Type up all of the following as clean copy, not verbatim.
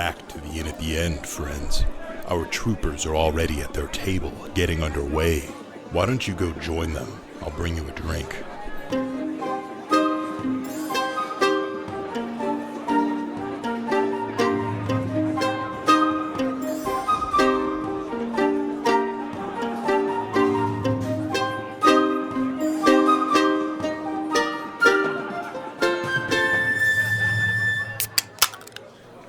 back to the inn at the end, friends. Our troopers are already at their table, getting underway. Why don't you go join them? I'll bring you a drink.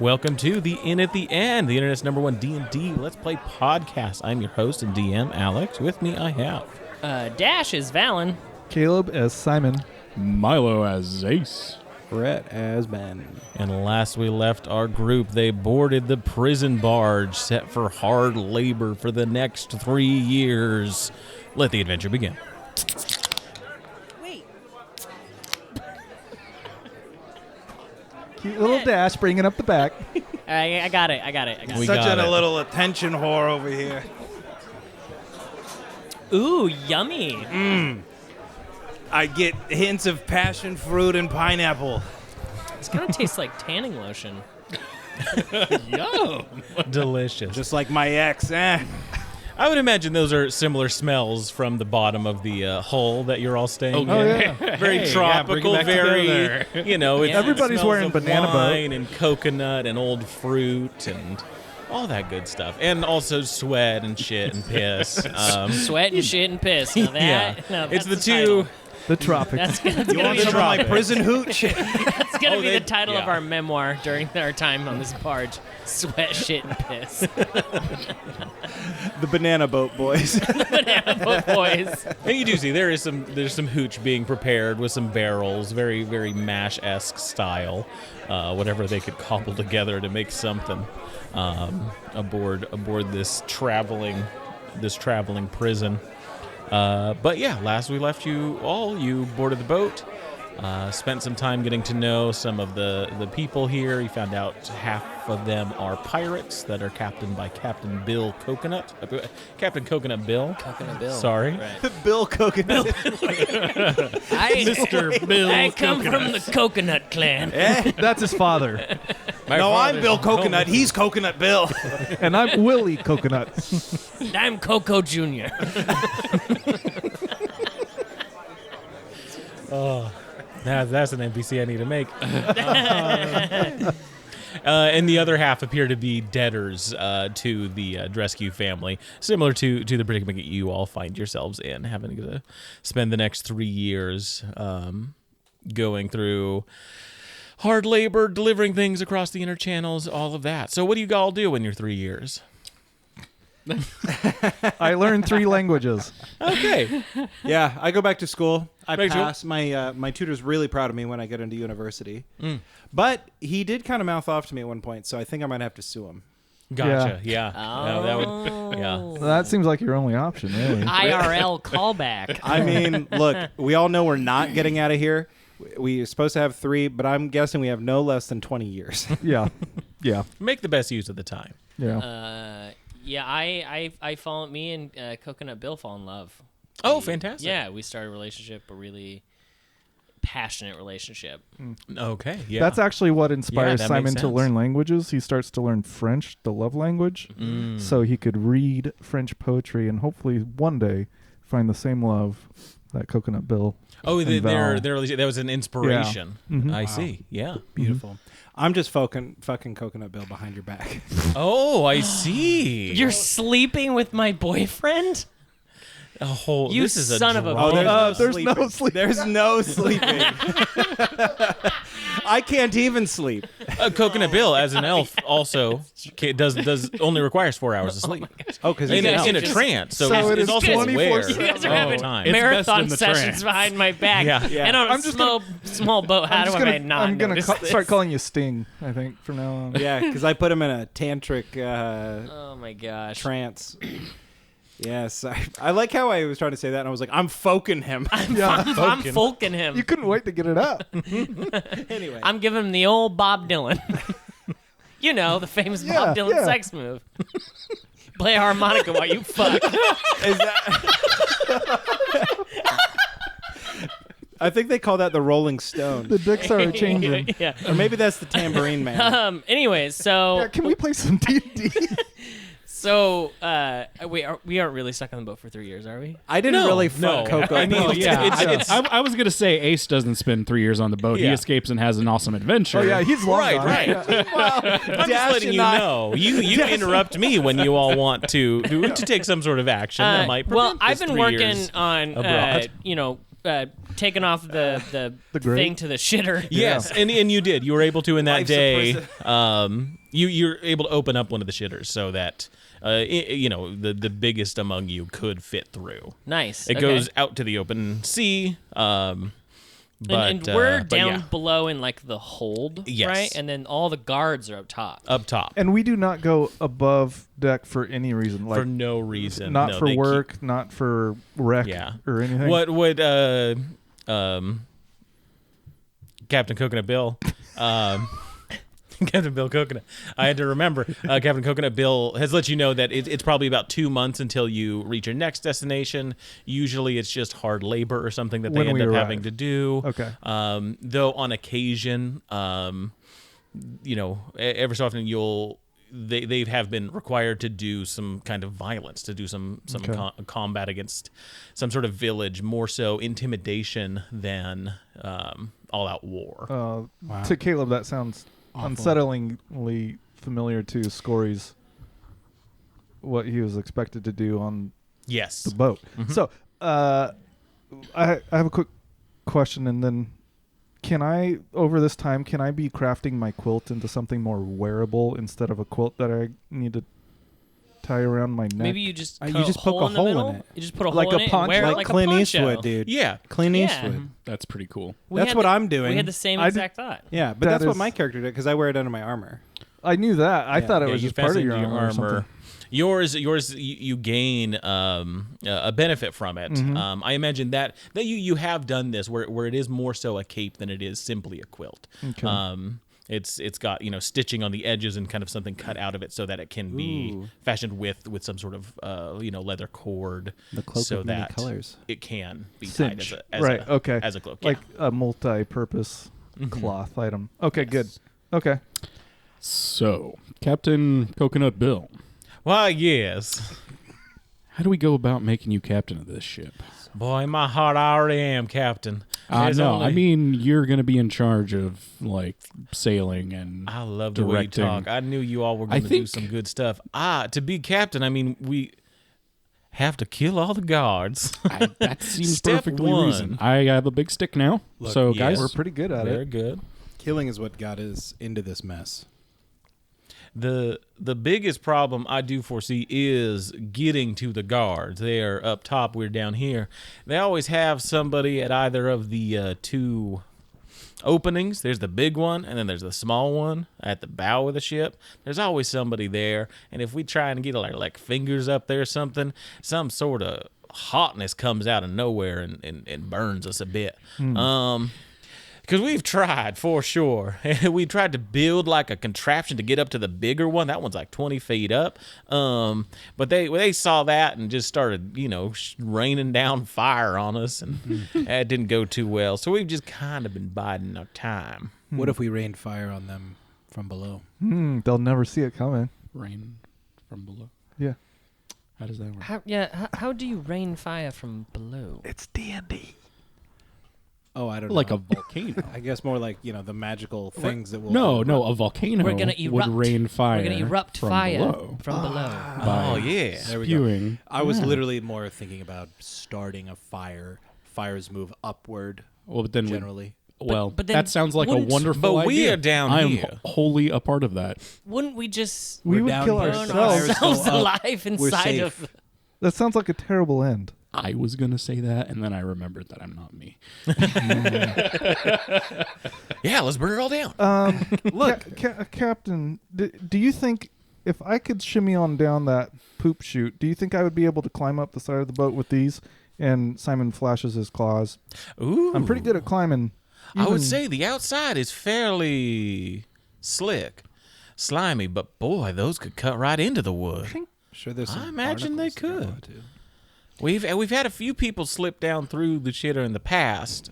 Welcome to the Inn at the End, the internet's #1 D&D Let's Play podcast. I'm your host and DM, Alex. With me, I have... Dash as Valen. Caleb as Simon. Milo as Ace. Brett as Ben. And last we left our group, they boarded the prison barge set for hard labor for the next 3 years. Let the adventure begin. Cute little Dash bringing up the back. I got it. We Such got a it. little attention whore over here. Ooh, yummy. I get hints of passion fruit and pineapple. It's going to taste like tanning lotion. Yum. Delicious. Just like my ex, I would imagine those are similar smells from the bottom of the hull that you're all staying in. Oh, yeah. Very Hey, tropical, yeah, bring it back very, together. you know, it Everybody's smells wearing of banana boat. wine and coconut and old fruit and all that good stuff. And also sweat and shit and piss. Sweat and shit and piss. Now that, Yeah. now It's that's the title. two. The tropics. That's You going want to be, some of my prison hooch? that's gonna be they- the title of yeah. our memoir during our time on this barge. Sweat, shit, and piss. The banana boat boys. Banana boat boys. And you do see there's some hooch being prepared with some barrels, very, very MASH-esque style, whatever they could cobble together to make something aboard this traveling prison. But yeah, last we left you all, you boarded the boat, spent some time getting to know some of the people here. You found out half of them are pirates that are captained by Captain Bill Coconut. Captain Coconut Bill. Coconut Bill. Sorry. Right. Bill Coconut. Mr. Bill I come from the Coconut Clan. That's his father. No, I'm Bill Coconut. He's Coconut Bill. And I'm Willie Coconut. I'm Coco Jr. That's an NPC I need to make. And the other half appear to be debtors to the Drescu family, similar to the predicament that you all find yourselves in, having to spend the next 3 years going through hard labor, delivering things across the inner channels, all of that. So what do you all do in your 3 years? I learned 3 languages. Okay. Yeah, I go back to school. I Back to school? pass. My tutor's really proud of me when I get into university. But he did kind of mouth off to me at one point, so I think I might have to sue him. Gotcha. Yeah. No, that would, yeah. That seems like your only option, really. IRL callback. I mean, look, we all know we're not getting out of here. We're supposed to have 3, but I'm guessing we have no less than 20 years. Yeah. Yeah. Make the best use of the time. Yeah. Yeah, I fall. Me and Coconut Bill fall in love. Oh, fantastic. Yeah, we started a relationship, a really passionate relationship. Okay. Yeah. That's actually what inspires that Simon makes to sense. learn languages. He starts to learn French, the love language, so he could read French poetry and hopefully one day find the same love that Coconut Bill. Oh, and there Val. was an inspiration. Yeah. Mhm. I see. Yeah. Beautiful. I'm just fucking Coconut Bill behind your back. Oh, I see. You're sleeping with my boyfriend? a whole. You this is a son of a- drama. There's no sleep. There's no sleeping. I can't even sleep. Coconut Bill, as an elf, also does only requires 4 hours of sleep. Oh, because in a just- trance. So, So it it's is also 24/7. aware You guys are all having the time. It's best marathon in the sessions trance. behind my back. Yeah. Yeah. And on I'm a just small boat, how do I not I'm gonna notice this? start calling you Sting, I think, from now on. Yeah, because I put him in a tantric Oh my gosh. trance. Yes, I like how I was trying to say that, and I was like, I'm folking him. Yeah. I'm folking him. You couldn't wait to get it out. Anyway, I'm giving him the old Bob Dylan. You know, the famous Bob Yeah, Dylan yeah. sex move. Play a harmonica while you fuck. is that? I think they call that the Rolling Stone. The dicks are changing. Yeah. Or maybe that's the Tambourine Man. Anyways, so Yeah, can we play some D&D? so we aren't really stuck on the boat for 3 years, are we? I didn't really no. fuck Coco. I mean, Well, yeah, it's- I was gonna say Ace doesn't spend 3 years on the boat. He Yeah. escapes and has an awesome adventure. Oh, yeah, he's long Right, gone. right. I'm just letting you know. You interrupt me when you all want to take some sort of action that might well, prevent I've this been 3 working years on abroad. taking off the grate? thing to the shitter. Yes, and you did. You were able to in that Life's day. a You're able to open up one of the shitters so that the biggest among you could fit through. Nice. It okay. goes out to the open sea. And we're but down yeah, below in like the hold, Yes. right? And then all the guards are up top. up top And we do not go above deck for any reason. Like, for no reason. not No, for they work, not for wreck Yeah. or anything. What would Captain Coconut Bill? Captain Bill Coconut. I had to remember. Captain Coconut Bill has let you know that it's probably about 2 months until you reach your next destination. Usually, it's just hard labor or something that they When end we up arrive. having to do. Okay. Though on occasion, every so often they have been required to do some kind of violence, to do some Okay. combat against some sort of village, more so intimidation than all out war. To Caleb, that sounds unsettlingly familiar to Scory's what he was expected to do on Yes. the boat. So, I have a quick question, and then over this time, can I be crafting my quilt into something more wearable instead of a quilt that I need to tie around my neck? Maybe you just You cut just a poke hole a in the hole in middle. it. You just put a Like hole a in it poncho? and wear it like like Clint a poncho. Eastwood, dude. Yeah. Clint Yeah. Eastwood. That's pretty cool. We That's had what the- I'm doing. We had the same I exact thought. Yeah, but That that's what is- my character did because I wear it under my armor. I knew that. I thought it Yeah, was you just part of fasten your armor. Or something. Yours, you gain a benefit from it. Mm-hmm. I imagine that you have done this where it is more so a cape than it is simply a quilt. Okay. It's got stitching on the edges and kind of something cut out of it so that it can be fashioned with some sort of leather cord, The cloak so of many that colors. it can be Cinch. tied as Right, a okay. as a cloak. Like a multi-purpose cloth item. Okay, good. Okay. So, Captain Coconut Bill, Why, yes. how do we go about making you captain of this ship? Boy, in my heart, I already am captain. There's No, only- I mean you're going to be in charge of like sailing and I love the way you directing. talk. I knew you all were I going to do think- some good stuff. To be captain, I mean, we have to kill all the guards. that seems Step perfectly one. reasoned. I have a big stick now, Look, so yes. guys, We're pretty good at Very it. good. Killing is what got us into this mess. The biggest problem I do foresee is getting to the guards. They are up top. We're down here. They always have somebody at either of the two openings. There's the big one, and then there's the small one at the bow of the ship. There's always somebody there, and if we try and get like fingers up there or something, some sort of hotness comes out of nowhere and burns us a bit. Because we've tried, for sure. We tried to build like a contraption to get up to the bigger one. That one's like 20 feet up. But they saw that and just started, raining down fire on us. And that didn't go too well. So we've just kind of been biding our time. What if we rained fire on them from below? They'll never see it coming. rain from below. Yeah. How does that work? How do you rain fire from below? It's D&D. Oh, I don't know. Like a volcano. I guess more like, the magical things that will... No, a volcano We're gonna erupt. would rain fire. We're gonna erupt from fire below from below. by Oh, yeah. There we go. spewing. I was literally more thinking about starting a fire. Fires move upward, Well, but then generally. but then that sounds like a wouldn't- wonderful But idea. we are down I am here. wholly a part of that. Wouldn't we just We We're would down kill here. burn ourselves. Fires go ourselves up. alive We're inside safe. of? That sounds like a terrible end. I was going to say that, and then I remembered that I'm not me. Yeah, let's burn it all down. Look, Captain, do you think if I could shimmy on down that poop chute, do you think I would be able to climb up the side of the boat with these? And Simon flashes his claws. Ooh. I'm pretty good at climbing. I would even- say the outside is fairly slick, slimy, but boy, those could cut right into the wood. Sure, there's I some imagine they barnacles to go could. into. We've had a few people slip down through the shitter in the past.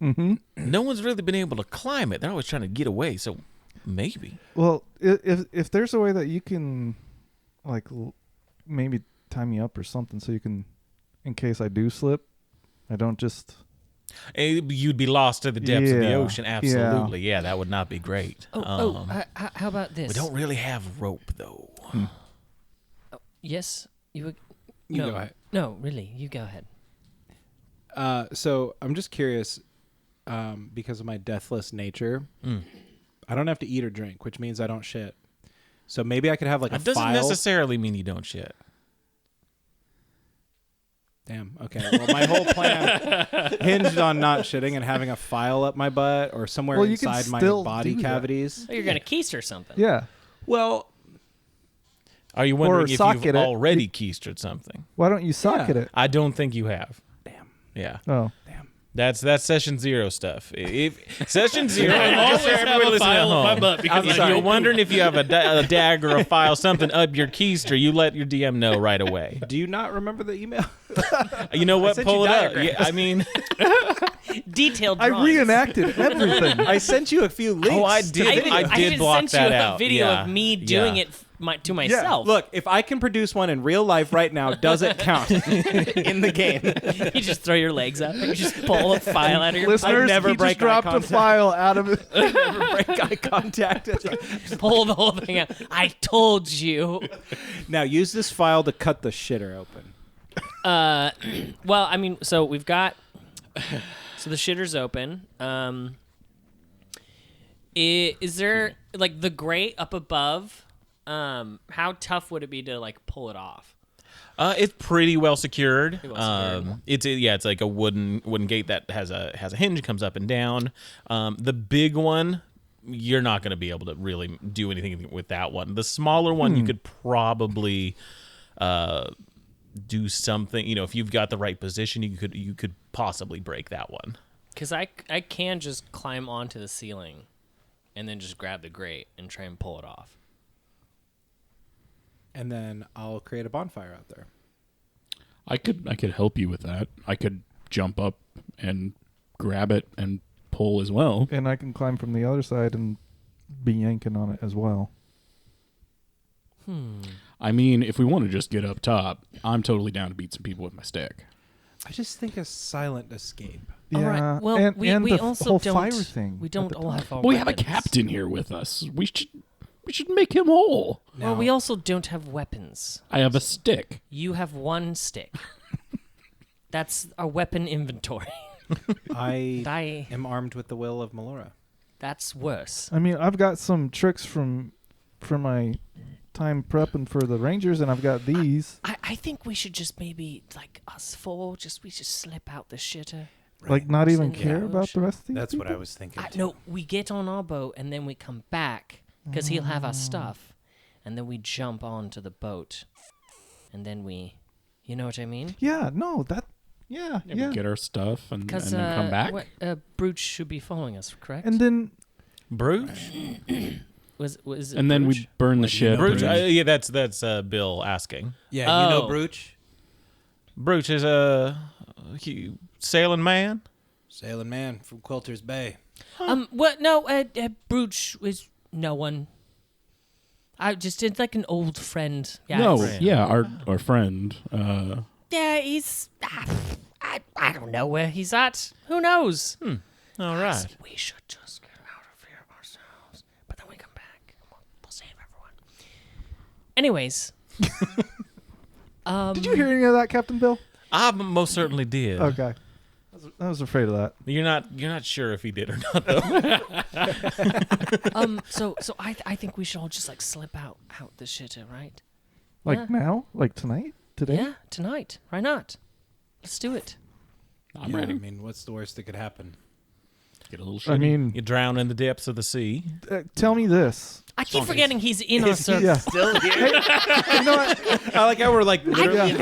No one's really been able to climb it. They're always trying to get away. So maybe. Well, if there's a way that you can, like, maybe tie me up or something, so you can, in case I do slip, I don't just. You'd be lost to the depths of the Yeah, ocean. Absolutely. Yeah, that would not be great. How about this? We don't really have rope, though. Yes, you were. You no, go ahead. No, really, you go ahead. So I'm just curious, because of my deathless nature, I don't have to eat or drink, which means I don't shit. So maybe I could have like That a doesn't file. necessarily mean you don't shit. Damn. Okay. Well, my whole plan hinged on not shitting and having a file up my butt or somewhere Well, you can inside my still body do that. cavities. Oh, you're gonna keister or something. Yeah. Well, Are you wondering if socket you've it. already keistered something? Why don't you socket it? I don't think you have. damn. Yeah. Oh. That's session 0 stuff. If session 0, I always have a file up my butt because if you're wondering if you have a dagger, a file, something up your keister, you let your DM know right away. Do you not remember the email? You know what? sent Pull you it up. diagrams. Yeah, I mean, Detailed I drawings. reenacted everything. I sent you a few links. oh, I to did. the I video. I did even block sent that you out. a video Yeah. of me doing Yeah. it to myself. Look, if I can produce one in real life right now, does it count in the game? You just throw your legs up and you just pull a file out of your Listeners, never he break just dropped eye a contact. file out of it. Never break eye contact. pull the whole thing out. I told you. Now use this file to cut the shitter open. Well, I mean, so we've got so the shitter's open. Is there like the grate up above? How tough would it be to like pull it off? It's pretty well secured. well secured. It's like a wooden gate that has a hinge, comes up and down. The big one, you're not going to be able to really do anything with that one. The smaller one, you could probably do something. You know, if you've got the right position, you could possibly break that one. Because I can just climb onto the ceiling, and then just grab the grate and try and pull it off. And then I'll create a bonfire out there. I could help you with that. I could jump up and grab it and pull as well. And I can climb from the other side and be yanking on it as well. I mean, if we want to just get up top, I'm totally down to beat some people with my stick. I just think a silent escape. All Yeah. right. Well, and, we and the also whole don't. fire thing. We at don't the all top. have our We have a weapons. captain here with us. We should make him whole. Well, we also don't have weapons. I have a stick. You have one stick. That's our weapon inventory. I am armed with the will of Melora. That's worse. I mean, I've got some tricks from my time prepping for the Rangers, and I've got these. I think we should just maybe like us four. We just slip out the shitter. Like, not even Send it care out. about the rest of these That's what I people? was thinking. No, we get on our boat and then we come back because he'll have our stuff, and then we jump onto the boat, and then you know what I mean? Yeah, no, that... Yeah, We yeah. get our stuff and Because then come back. Brooch should be following us, correct? And then... Brooch? was it And then Brooch? we burn the ship. Brooch? and- Yeah, that's Bill asking. Yeah, you know Oh. Brooch? Brooch is a sailing man. Sailing man from Quilter's Bay. What? No, Brooch was no one. I just did like an old friend. Yeah, no, it's- yeah, our friend. yeah, he's. I don't know where he's at. Who knows? All right. We should just get out of here ourselves. But then we come back and we'll save everyone. Anyways. Did you hear any of that, Captain Bill? I most certainly did. Okay. I was afraid of that. You're not sure if he did or not, though. So I think we should all just like slip out the shitter, right? Like Yeah. now? Like tonight? Today? Yeah, tonight. Why not? Let's do it. I'm I ready. mean, what's the worst that could happen? Get a little shitty. I mean, You drown in the depths of the sea. tell me this. I keep forgetting he's in our circle. Yeah. Still here? You know what? I like how we're like literally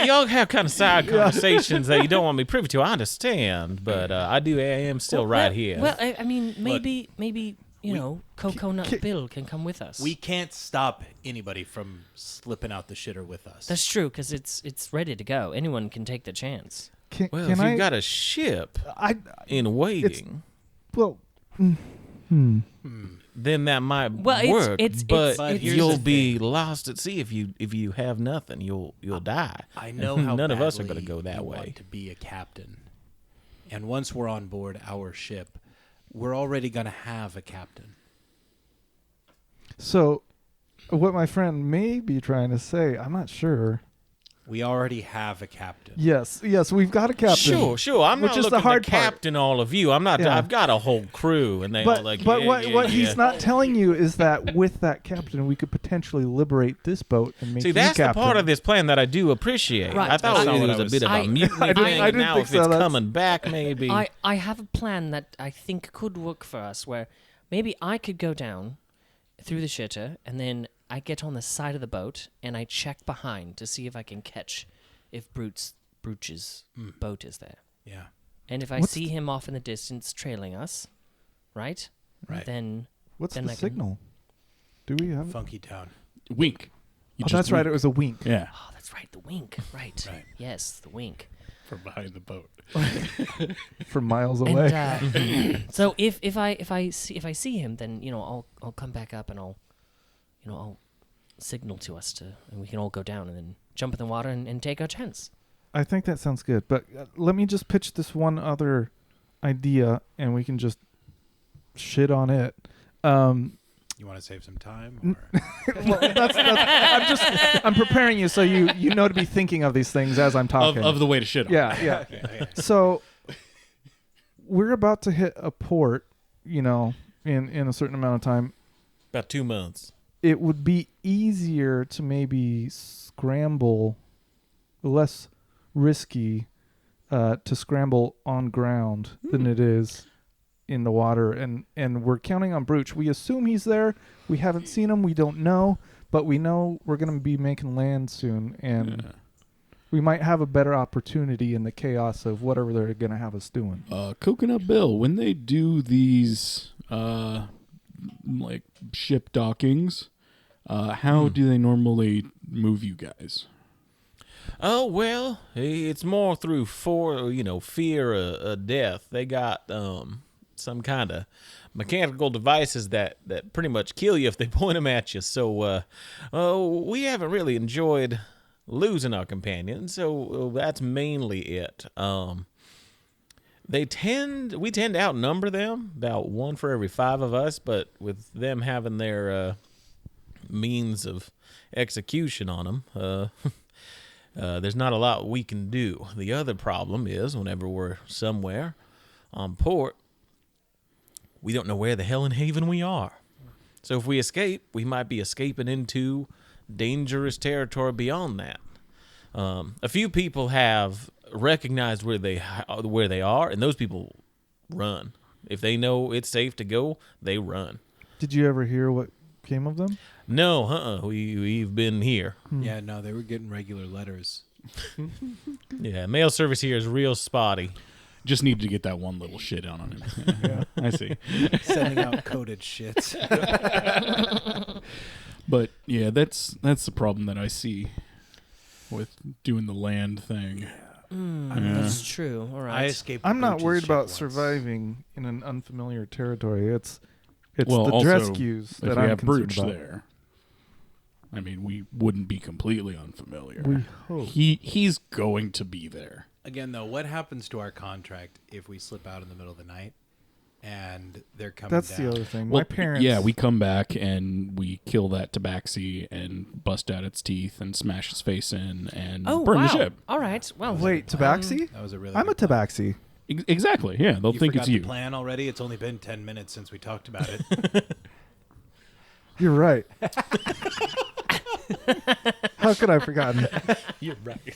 Y'all have kind of side conversations that you don't want me privy to. I understand, but I am still right here. Well, I mean, maybe you know, Coconut Bill can come with us. We can't stop anybody from slipping out the shitter with us. That's true, because it's ready to go. Anyone can take the chance. Well, can if I? you've got a ship in waiting, Well, then that might Well, work. but But here's you'll the be lost at sea if you have nothing. You'll die. I know how none of us are badly going to go that you way. want to be a captain, and once we're on board our ship, we're already going to have a captain. so what my friend may be trying to say, I'm not sure. We already have a captain. Yes, we've got a captain. Sure. I'm Which not is the looking hard to part. captain all of you. I'm not. Yeah. I've got a whole crew, and they all like. But yeah, what yeah. he's not telling you is that with that captain, we could potentially liberate this boat and make See, you that's captain. the part of this plan that I do appreciate. Right. I thought That's it not what was I a was bit of saying. a mutiny I didn't- thing. I And didn't now think if so. it's That's- coming back, maybe. I have a plan that I think could work for us, where maybe I could go down through the shitter, and then I get on the side of the boat, and I check behind to see if I can catch if Brooch's boat is there. Yeah. And if I What's see him off in the distance trailing us, right? Right. Then What's then the I can- signal? Do we have? Funky Town. Wink. You Oh, just that's right. wink. It was a wink. Yeah, Oh, that's right, the wink. Right. Right. Yes, the wink. from behind the boat. From miles away. And so if I see him, then I'll come back up and I'll signal to us and we can all go down and then jump in the water and take our chance. I think that sounds good. But let me just pitch this one other idea, and we can just shit on it. You want to save some time? Or? Well, I'm preparing you so you know to be thinking of these things as I'm talking. Of the way to shit on. Yeah. Okay. So we're about to hit a port, in a certain amount of time. About 2 months. It would be easier to maybe scramble, less risky to scramble on ground than it is in the water. And we're counting on Brooch. We assume he's there. We haven't seen him. We don't know. But we know we're going to be making land soon. And we might have a better opportunity in the chaos of whatever they're going to have us doing. Coconut Bill, when they do these like ship dockings, how do they normally move you guys? Oh, well, it's more through fear of death. They got some kind of mechanical devices that pretty much kill you if they point them at you. So we haven't really enjoyed losing our companions, so that's mainly it. We tend to outnumber them, about 1 for every 5 of us, but with them having their means of execution on them, there's not a lot we can do. The other problem is whenever we're somewhere on port, we don't know where the hell in Haven we are. So if we escape, we might be escaping into dangerous territory beyond that. A few people have recognized where they are, and those people run. If they know it's safe to go, they run. Did you ever hear what came of them? No, we've been here. Yeah, no, they were getting regular letters. Yeah, mail service here is real spotty. Just needed to get that one little shit on him. Yeah, I see. Sending out coded shits. But yeah, that's the problem that I see with doing the land thing. That's true. All right. I escaped. I'm not Brooch's worried ship about once. surviving in an unfamiliar territory. It's Well, the also, rescues if that we I'm have concerned Brooch about. there, I mean, we wouldn't be completely unfamiliar. We hope. He's going to be there. Again, though, what happens to our contract if we slip out in the middle of the night and they're coming That's down? the other thing. Well, My parents. Yeah, we come back and we kill that tabaxi and bust out its teeth and smash its face in and Oh, burn wow. the ship. All right. Well, Wait, Tabaxi? That was a really. I'm a good plan. Tabaxi. Exactly. Yeah, they'll You think forgot it's you. the plan already. It's only been 10 minutes since we talked about it. You're right. How could I have forgotten? You're right.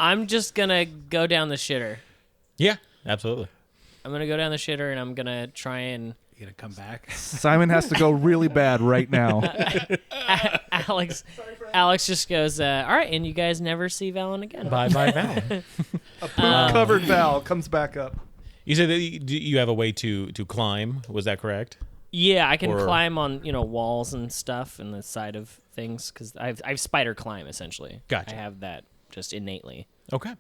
I'm just gonna go down the shitter. Yeah, absolutely. I'm gonna go down the shitter and I'm gonna try and You gonna come back? Simon has to go really bad right now. Alex just goes, all right, and you guys never see Valen again. Bye, Val. Covered Val comes back up. You said that you have a way to climb. Was that correct? Yeah, I can Or- climb on walls and stuff and the side of things because I've spider climb essentially. Gotcha. I have that just innately. Okay.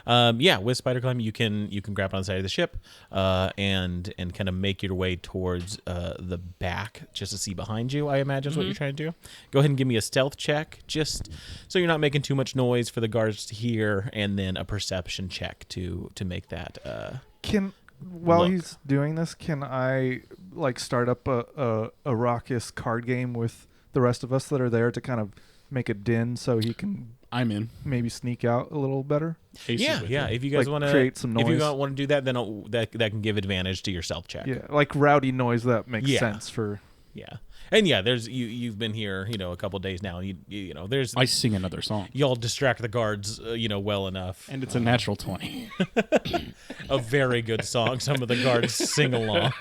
With spider climb, you can grab on the side of the ship, and kind of make your way towards the back, just to see behind you. I imagine is what you're trying to do. Go ahead and give me a stealth check, just so you're not making too much noise for the guards to hear, and then a perception check to make that. While Look. he's doing this, can I start up a raucous card game with the rest of us that are there to kind of make a din so he can I'm in. maybe sneak out a little better? AC Yeah. with Yeah. it. If you guys want to create some if you noise. want to do that, then that can give advantage to your stealth check. Yeah, like rowdy noise that makes Yeah. sense for. Yeah. And yeah, there's you've been here, a couple days now. You know, there's I sing another song. y'all distract the guards, well enough. And it's a natural 20. A very good song. Some of the guards sing along.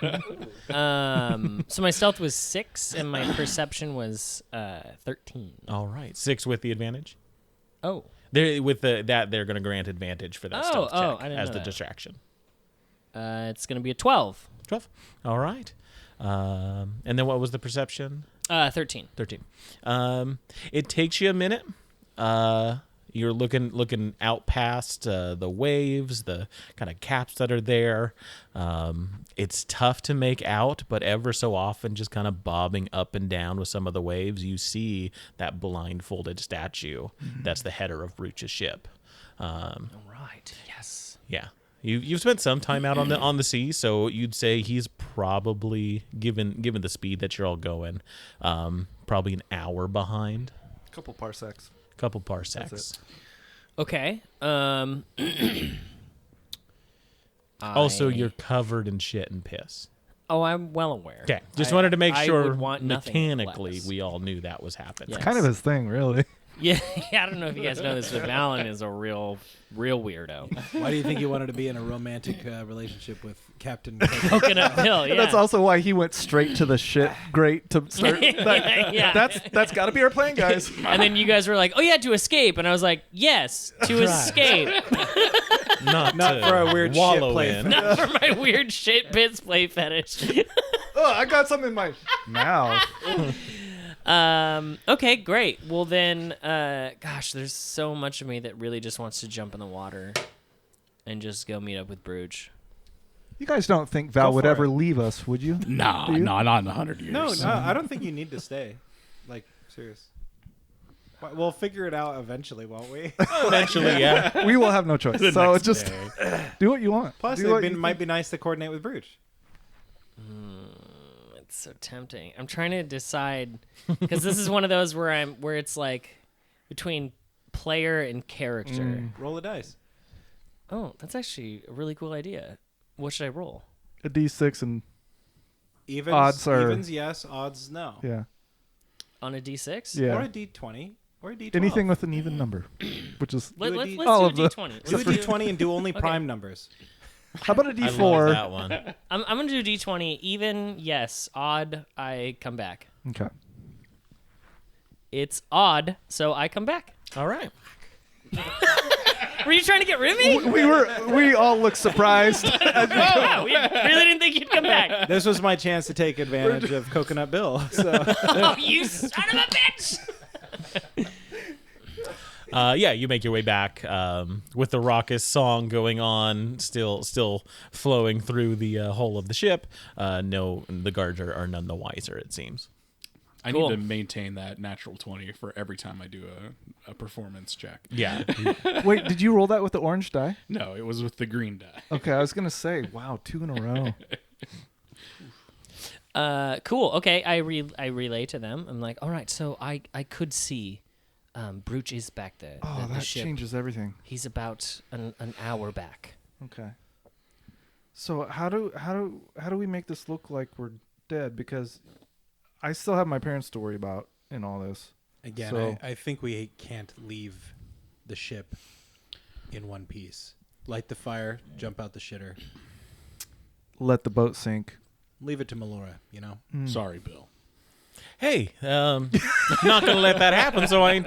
So my stealth was 6 and my perception was 13. All right, 6 with the advantage. Oh. They're they're going to grant advantage for that Oh, stealth oh, check I didn't as know the that. distraction. It's going to be a 12. 12. All right. And then what was the perception? 13. 13. It takes you a minute. You're looking out past the waves, the kind of caps that are there. It's tough to make out, but ever so often, just kind of bobbing up and down with some of the waves, you see that blindfolded statue. That's the header of Brooch's ship. All right. Yes. Yeah. You've spent some time out on the sea, so you'd say he's probably given the speed that you're all going, probably an hour behind, Couple parsecs. couple parsecs. That's it. Okay. Also, you're covered in shit and piss. Oh, I'm well aware. Okay, just wanted to make I sure would want nothing mechanically less. we all knew that was happening. Yeah. Kind of his thing, really. Yeah, I don't know if you guys know this, but Valen is a real weirdo. Why do you think you wanted to be in a romantic relationship with Captain? Coconut Hill, yeah. That's also why he went straight to the shit. Great to start. Yeah. That's got to be our plan, guys. And then you guys were like, "Oh yeah, to escape," and I was like, "Yes, to escape." Not for a weird shit wallow play. in. Not for my weird shit bits play fetish. Oh, I got something in my mouth. Okay, great. Well then, gosh, there's so much of me that really just wants to jump in the water and just go meet up with Bruge. You guys don't think Val Go would for ever it. leave us, would you? Nah, Do you? not in 100 years. No, I don't think you need to stay. Like, serious. We'll figure it out eventually, won't we? Eventually, yeah. We will have no choice. So just do what you want. Plus, Do what it you might be nice to coordinate with Bruge. It's so tempting. I'm trying to decide because this is one of those where it's like between player and character. Roll a dice. Oh, that's actually a really cool idea. What should I roll? a D6 and Evens, yes. Odds, no. yeah, On a D6? yeah. Or a D20. Or a D12. Anything with an even number, which is Let's Do a do D- all a of the- D20. Do a Let's do- D20 and do only prime numbers. how about a I love D4? that one. I'm going to do D20. Even, yes. Odd, I come back. Okay. It's odd, so I come back. All right. Were you trying to get rid of me? We all look surprised. Oh, we really didn't think you'd come back. This was my chance to take advantage of Coconut Bill. So Oh, you son of a bitch! Yeah, you make your way back with the raucous song going on, still flowing through the hull of the ship. No, the guards are none the wiser, it seems. I Cool. need to maintain that natural 20 for every time I do a performance check. Yeah. Wait, did you roll that with the orange die? No, it was with the green die. Okay, I was gonna say, wow, 2 in a row. Cool. Okay, I relay to them. I'm like, all right, so I could see Brooch is back there. Oh, the that ship. changes everything. He's about an hour back. Okay. So how do we make this look like we're dead? Because I still have my parents to worry about in all this. again, So- I think we can't leave the ship in one piece. Light the fire, jump out the shitter. Let the boat sink. Leave it to Melora, you know? Sorry, Bill. Hey, I'm not gonna let that happen, so I ain't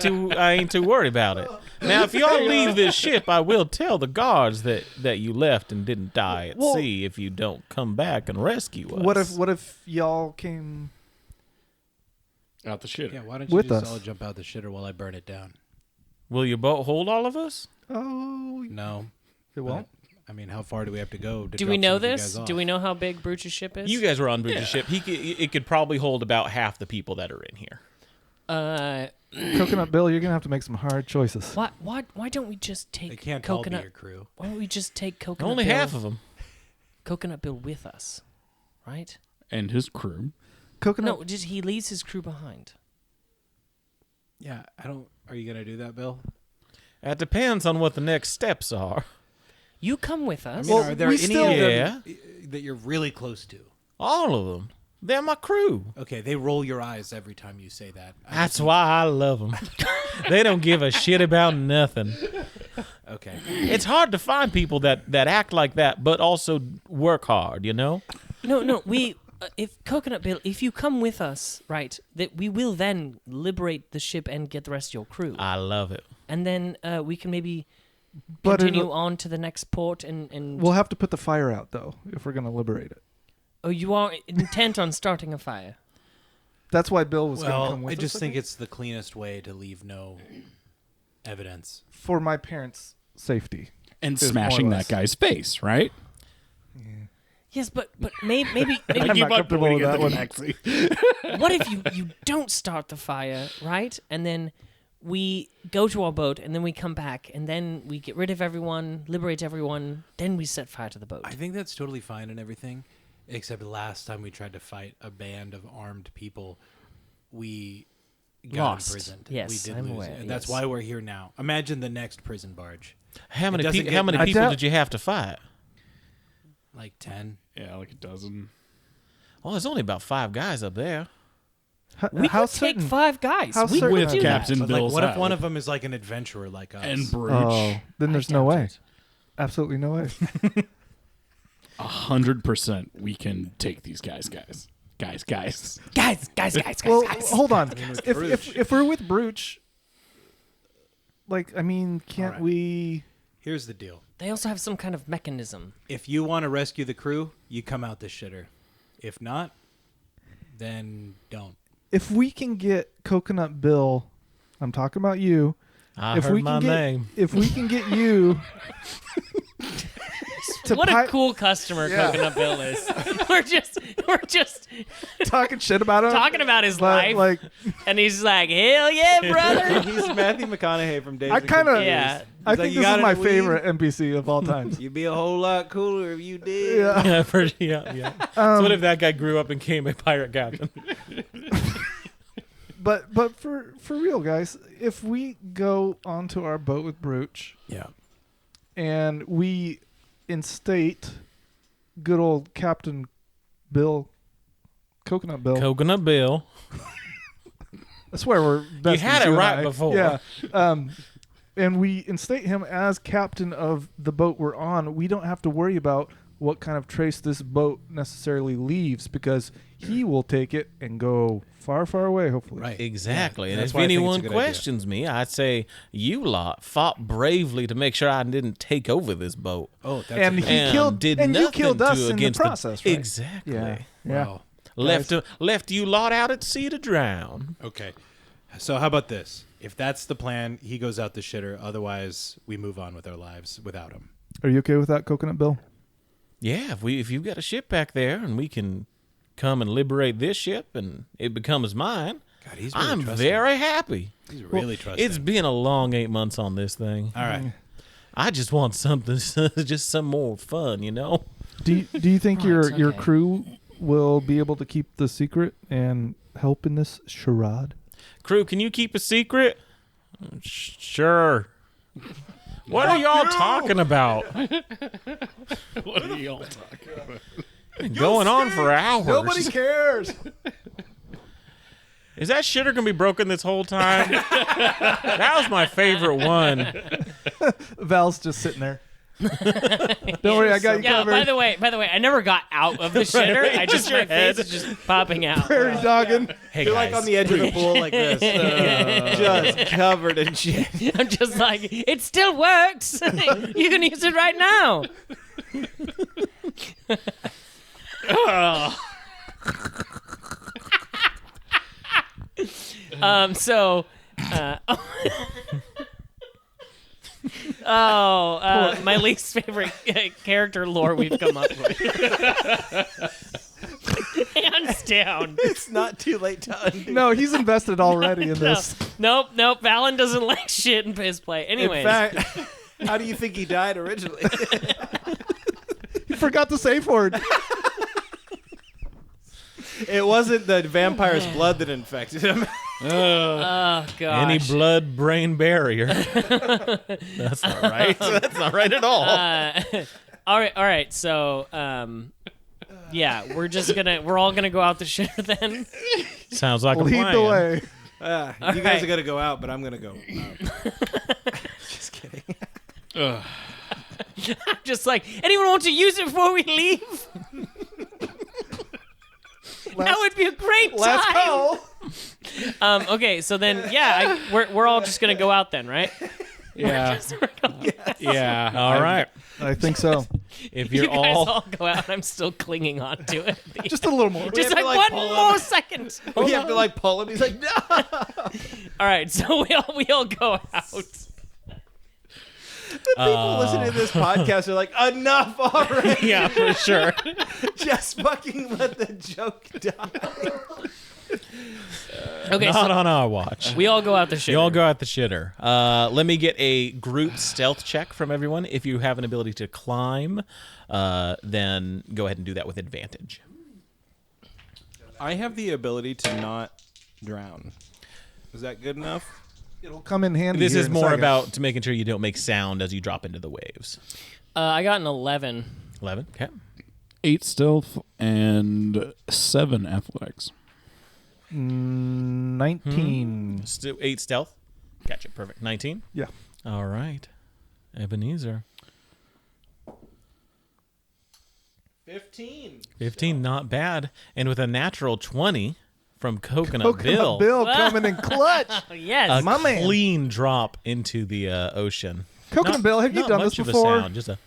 too worried about it. Now, if y'all leave this ship, I will tell the guards that you left and didn't die at sea if you don't come back and rescue us. What if y'all came Out the shitter. Yeah, why don't you With just us. all jump out the shitter while I burn it down? Will your boat hold all of us? Oh, No. it won't. I mean, how far do we have to go? To Do drop we know some of you this? guys Do off? we know how big Bruce's ship is? You guys were on Bridge's ship. It could probably hold about half the people that are in here. Coconut Bill, you're gonna have to make some hard choices. Why don't we just They take can't all be Coconut? your crew. Why don't we just take Coconut? Only Bill, half of them. Coconut Bill with us, right? And his crew. Coconut. No, just he leaves his crew behind. Yeah, I don't. Are you gonna do that, Bill? That depends on what the next steps are. You come with I us. mean, Well, are there we any still- of them Yeah. that you're really close to? All of them. They're my crew. Okay, they roll your eyes every time you say that. That's why I love them. They don't give a shit about nothing. Okay. It's hard to find people that act like that, but also work hard, you know? No. We, if Coconut Bill, if you come with us, right, that we will then liberate the ship and get the rest of your crew, I love it. and then we can maybe But continue on to the next port and. We'll have to put the fire out though if we're gonna liberate it. Oh, you are intent on starting a fire. That's why Bill was gonna Well, come with I us. just think it's the cleanest way to leave no evidence. for my parents' safety. And Is more or smashing less. that guy's face, right? Yes, but maybe I'm not comfortable with that one. what if you don't start the fire, right? And then we go to our boat, and then we come back, and then we get rid of everyone, liberate everyone, then we set fire to the boat. I think that's totally fine and everything, except last time we tried to fight a band of armed people, we got Lost. imprisoned. Yes, we did I'm lose, aware, and that's yes. why we're here now. Imagine the next prison barge, How many, doesn't how get many nice. people I doubt- did you have to fight? like 10. Yeah, like a dozen. Well, there's only about 5 guys up there. we how could take certain? 5 guys. how We certain could of do that? that. Captain But like, Bill's what if out. one of them is like an adventurer like us? And Bridge. Oh, then there's no doubt way. it. Absolutely no way. 100% we can take these guys. Guys. Well, hold on. If we're with Brooch, like I mean, can't Alright. we? Here's the deal. They also have some kind of mechanism. If you want to rescue the crew, you come out the shitter. If not, then don't. If we can get Coconut Bill, I'm talking about you. I if heard we my can get, name. if we can get you to What a cool customer Yeah. Coconut Bill is. we're just talking shit about him, talking about his but, life, like and he's like, "Hell yeah, brother!" He's Matthew McConaughey from Days I of kind of, Confused. Yeah. I He's like, think "You this got is my any weed?" favorite NPC of all time. You'd be a whole lot cooler if you did. Yeah. Yeah. So what if that guy grew up and became a pirate captain? But for real, guys, if we go onto our boat with Brooch Yeah. and we instate good old Captain Bill, Coconut Bill. Coconut Bill. I swear we're best had friends, it and right I. before. Yeah. And we instate him as captain of the boat we're on. We don't have to worry about what kind of trace this boat necessarily leaves because he will take it and go far, far away, hopefully. Right. Exactly. Yeah, And that's if why I think it's a anyone good questions me, I'd say you lot fought bravely to make sure I didn't take over this boat. Oh, that's And a he And killed did and you nothing killed us to in the against process, right? Exactly. Yeah. Yeah. Wow. Left you lot out at sea to drown. Okay. So how about this? If that's the plan, he goes out the shitter. Otherwise, we move on with our lives without him. Are you okay with that, Coconut Bill? Yeah, if you've got a ship back there and we can come and liberate this ship and it becomes mine, God, he's really I'm trusting. very happy. He's really trusting. It's been a long 8 months on this thing. All right. I just want something, just some more fun, you know? Do you think Right, your okay. crew will be able to keep the secret and help in this charade? Crew, can you keep a secret? Sure. What are y'all talking about? What are y'all talking about? Going on for hours. cares. Is that shitter gonna be broken this whole time? That was my favorite one. Val's just sitting there. Don't worry, I got you Yeah. covered. By the way, I never got out of the shitter. I just my face is just popping out. Prairie dogging. Hey You're guys, like on the edge of the pool like this, just covered in shit. I'm just like, it still works. You can use it right now. So, my least favorite character lore we've come up with. Hands down. It's not too late to undo. No, he's invested already in this. Nope. Valen doesn't like shit in his play. Anyways. In fact, how do you think he died originally? He forgot the safe word. It wasn't the vampire's blood that infected him. Oh, gosh. any blood-brain barrier. That's not right. That's not right at all. All right. So, yeah, we're all gonna go out the shitter then. Sounds like a Lead plan. the way. You guys are gonna go out, but I'm gonna go. Just kidding. Just like, anyone want to use it before we leave? That would be a great time. Let's go. Okay, so then, yeah, we're all just gonna go out then, right? Yeah. Yeah. All right. I think so. If You you're guys all all go out. I'm still clinging on to it. Just a little more. Just have like to, like, one pull more him. second. We have to like pull him. He's like, no. All right, so we all go out. The people listening to this podcast are like, enough already. yeah, for sure. Just fucking let the joke die. Okay, Not so on our watch. we all go out the shitter. You all go out the shitter. Let me get a group stealth check from everyone. If you have an ability to climb, then go ahead and do that with advantage. I have the ability to not drown. Is that good enough? It'll come in handy. This here is in a more second. about to making sure you don't make sound as you drop into the waves. I got an 11. 11. Okay. 8 stealth and 7 athletics. 19. 8 stealth. Gotcha. Perfect. 19. Yeah. All right. Ebenezer. 15. 15. Not bad. And with a natural 20 from Coconut Coconut Bill. Bill coming in clutch. Oh, yes. A My man. clean drop into the ocean. Coconut Bill, have you not done much this of a before? sound, just a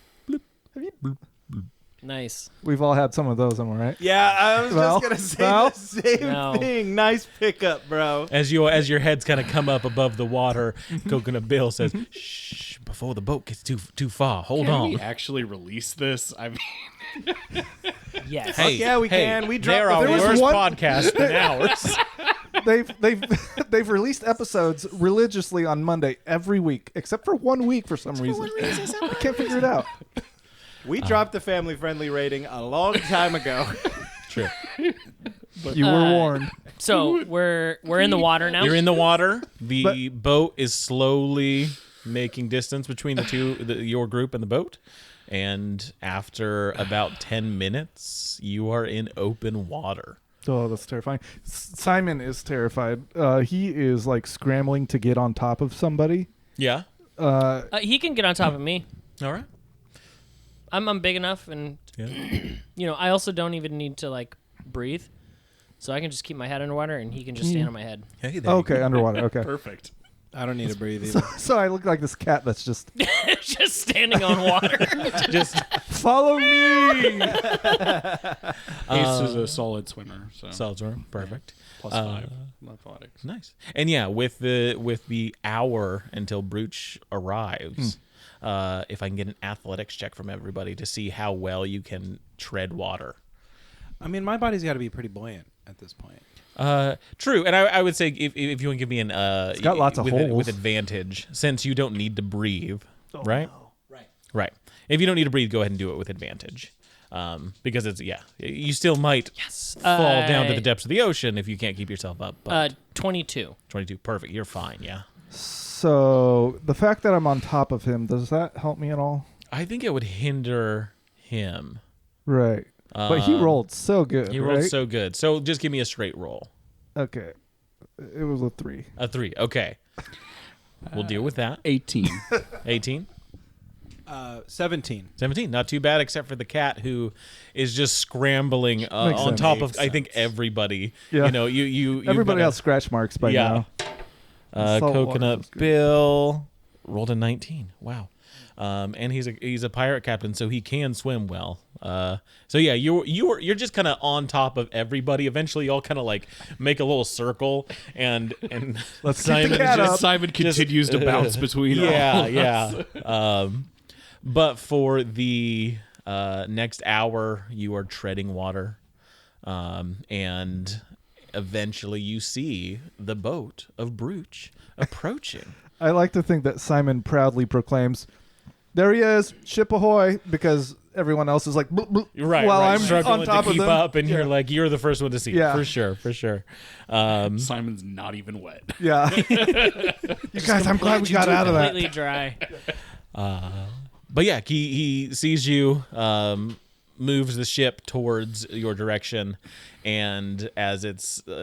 Nice. We've all had some of those, am I right? Yeah, I was Well, just gonna say well, the same no. thing. Nice pickup, bro. as your heads kind of come up above the water. Coconut Bill says, "Shh, before the boat gets too far. Hold Can on." we actually release this? I mean, Yes. Hey, yeah, we hey, can. We There dropped are the There was worse one- podcasts than ours. They've released episodes religiously on Monday every week, except for 1 week for some reason. I can't figure it out. We dropped the family-friendly rating a long time ago. True. You were warned. So we're in the water now. You're in the water. The boat is slowly making distance between your group and the boat. And after about 10 minutes, you are in open water. Oh, that's terrifying. Simon is terrified. He is like scrambling to get on top of somebody. Yeah. He can get on top of me. All right. I'm big enough, and Yeah. I also don't even need to like breathe, so I can just keep my head underwater, and he can just stand on my head. Hey, there you Okay, underwater. Okay. perfect. I don't need to breathe either. So I look like this cat that's just Just standing on water. Just follow me. Ace is a solid swimmer, so solid swimmer. Perfect. plus 5 athletics. Nice. And yeah, with the hour until Brooch arrives, if I can get an athletics check from everybody to see how well you can tread water. I mean, my body's got to be pretty buoyant at this point. True, and I would say if you want to give me an It's got lots of with holes. advantage, since you don't need to breathe, right? Right. Right. If you don't need to breathe, go ahead and do it with advantage, because it's you still might fall down to the depths of the ocean if you can't keep yourself up. But 22. 22, perfect. You're fine. Yeah. So the fact that I'm on top of him, does that help me at all? I think it would hinder him. Right. But he rolled so good. He rolled right? so good. So just give me a straight roll. Okay. It was a 3. A 3. Okay. We'll deal with that. 18. 18. 17. 17, not too bad, except for the cat who is just scrambling on sense. top of, Makes I think, sense. everybody. Yeah. You know, you Everybody has scratch marks by Yeah. now. Salt water Coconut is good. Bill rolled a 19. Wow. And he's a pirate captain, so he can swim well. So yeah, you're just kind of on top of everybody. Eventually, you all kind of like make a little circle, and Let's keep the Simon cat just up. Simon continues to bounce between all yeah, of us. yeah. But for the next hour, you are treading water, and eventually you see the boat of Brooch approaching. I like to think that Simon proudly proclaims, "There he is, ship ahoy!" because everyone else is like, "Bloop, bloop," Right, while right. I'm struggling on top to of keep them. up, and Yeah. you're the first one to see Yeah. it, for sure. Simon's not even wet. Yeah. You guys, I'm glad we got out of that. Completely dry. But yeah, he sees you, moves the ship towards your direction, and as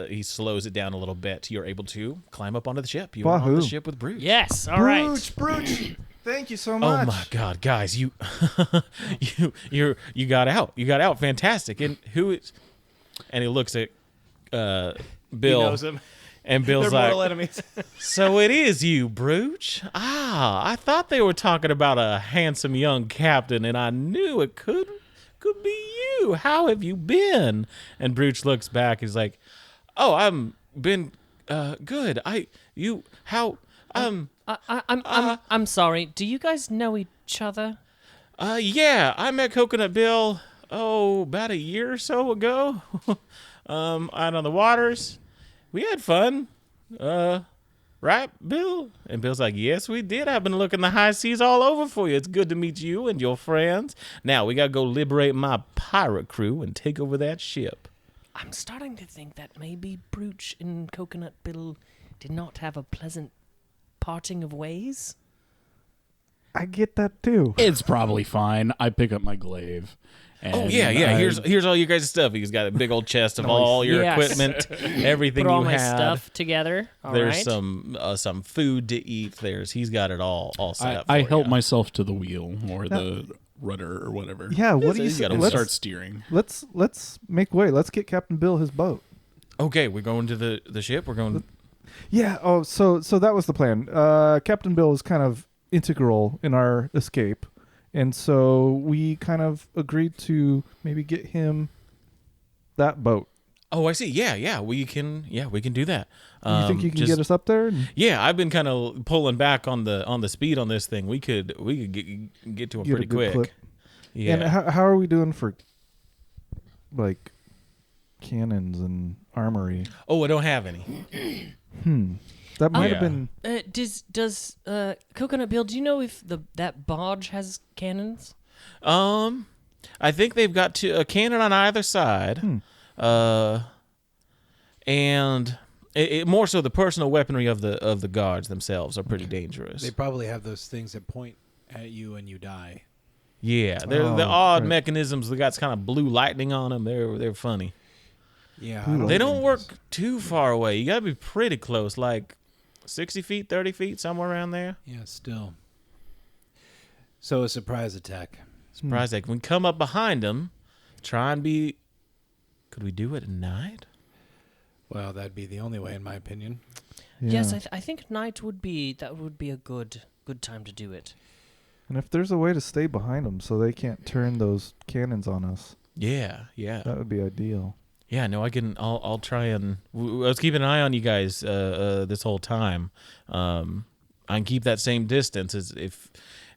he slows it down a little bit, you're able to climb up onto the ship. You are on the Wahoo. ship with Brooch. Yes. All right. Brooch. Thank you so Oh much. my God, guys, you you got out. You got out. Fantastic. And who is? And he looks at Bill. He knows him. And Bill's They're mortal like, enemies. "So it is you, Brooch? I thought they were talking about a handsome young captain, and I knew it could be you. How have you been?" And Brooch looks back. He's like, "Oh, I'm been good. I'm sorry. Do you guys know each other? Yeah, I met Coconut Bill, about a year or so ago, out on the waters. We had fun, right, Bill?" And Bill's like, "Yes, we did. I've been looking the high seas all over for you. It's good to meet you and your friends. Now we gotta go liberate my pirate crew and take over that ship." I'm starting to think that maybe Brooch and Coconut Bill did not have a pleasant parting of ways. I get that too. It's probably fine. I pick up my glaive. And Yeah. I- Here's all your guys' stuff. He's got a big old chest of all your Yes. equipment, everything Put all you my had. stuff together. All There's right. some food to eat. He's got it all set up. I for help ya. myself to the wheel or the rudder or whatever. Yeah, what do you you say? gotta And let's- start steering. Let's make way. Let's get Captain Bill his boat. Okay, we're going to the ship. We're going. Yeah. Oh, so that was the plan. Captain Bill was kind of integral in our escape, and so we kind of agreed to maybe get him that boat. Oh, I see. Yeah, we can do that. You think you can get us up there? Yeah, I've been kind of pulling back on the speed on this thing. We could get to him Get a pretty good quick. clip. Yeah. And how are we doing for like cannons and armory? Oh, I don't have any. That might Yeah. have been. Does Coconut Bill? Do you know if that barge has cannons? I think they've got a cannon on either side. And it more so the personal weaponry of the guards themselves are pretty dangerous. They probably have those things that point at you and you die. Yeah, they're Oh, the odd right. mechanisms that got kind of blue lightning on them. They're funny. Yeah. Who They don't work too far away. You gotta be pretty close, like 60 feet, 30 feet, somewhere around there. Yeah, still. So a surprise attack. Surprised they can come up behind them, try and be. Could we do it at night? Well, that'd be the only way, in my opinion. Yeah. Yes, I think night would be a good time to do it. And if there's a way to stay behind them so they can't turn those cannons on us, Yeah. that would be ideal. Yeah, no, I can. I'll try and. I was keeping an eye on you guys this whole time. I can keep that same distance as if.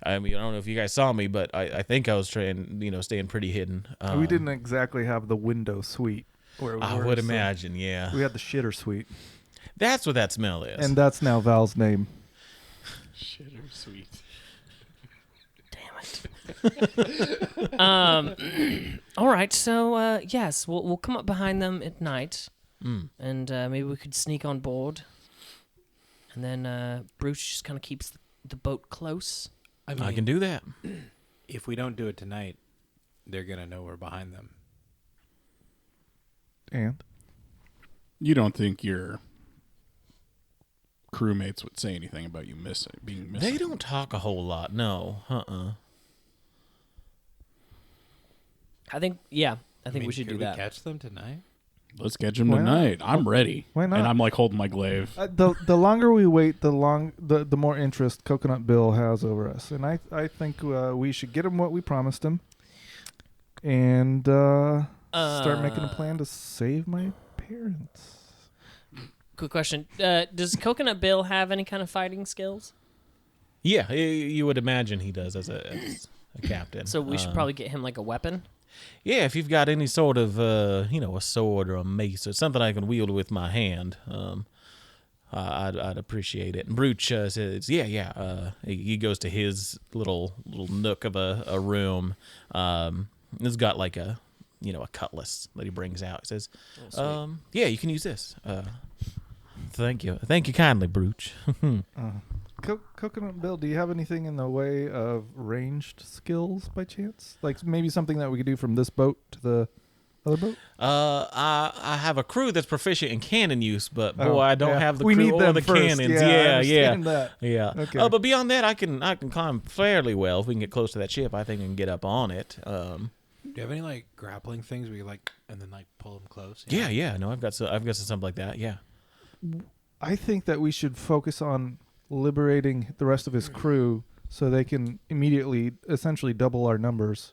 I mean, I don't know if you guys saw me, but I think I was trying, staying pretty hidden. We didn't exactly have the window suite where we I were, would so imagine, yeah. we had the shitter suite, That's what that smell is. and that's now Val's name. Shitter sweet. All right, so yes, we'll come up behind them at night, and maybe we could sneak on board, and then Bruce just kind of keeps the boat close. I mean, I can do that. if we don't do it tonight, they're going to know we're behind them. And You don't think your crewmates would say anything about you being missing? They don't talk a whole lot. No. I think we should do that. Catch them tonight? Let's catch them Why not? tonight. I'm ready. Why not? And I'm like holding my glaive. The longer we wait, the more interest Coconut Bill has over us, and I think we should get him what we promised him, and start making a plan to save my parents. Quick question: does Coconut Bill have any kind of fighting skills? Yeah, you would imagine he does as a captain. So we should probably get him like a weapon. Yeah, if you've got any sort of, a sword or a mace or something I can wield with my hand, I'd appreciate it. And Brooch says, he goes to his little nook of a room. It's got like a cutlass that he brings out. He says, you can use this. Thank you kindly, Brooch. Coconut Bill, do you have anything in the way of ranged skills by chance? Like maybe something that we could do from this boat to the other boat? I have a crew that's proficient in cannon use, but boy, I don't have the we crew need or them the first. cannons. I Yeah. understand that. Okay. But beyond that, I can climb fairly well. If we can get close to that ship, I think I can get up on it. Do you have any like grappling things where you like and then like pull them close? Yeah. No, I've got something like that. Yeah. I think that we should focus on liberating the rest of his crew so they can immediately essentially double our numbers.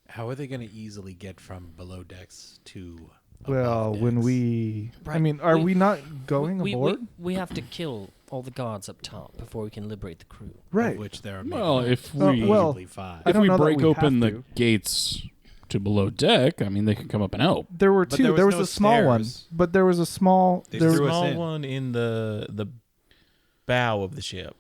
How are they going to easily get from below decks to Well, above when decks? we... Right. I mean, are we not going aboard? We have to kill all the guards up top before we can liberate the crew. Right. Of which there are Well, maybe if we easily 5. I if don't we know that break we open have the to. gates to below deck, I mean, they can come up and help. There were But two. there was There was no a small one, stairs. but there was a small... They There, threw us Small in. one in the bow of the ship.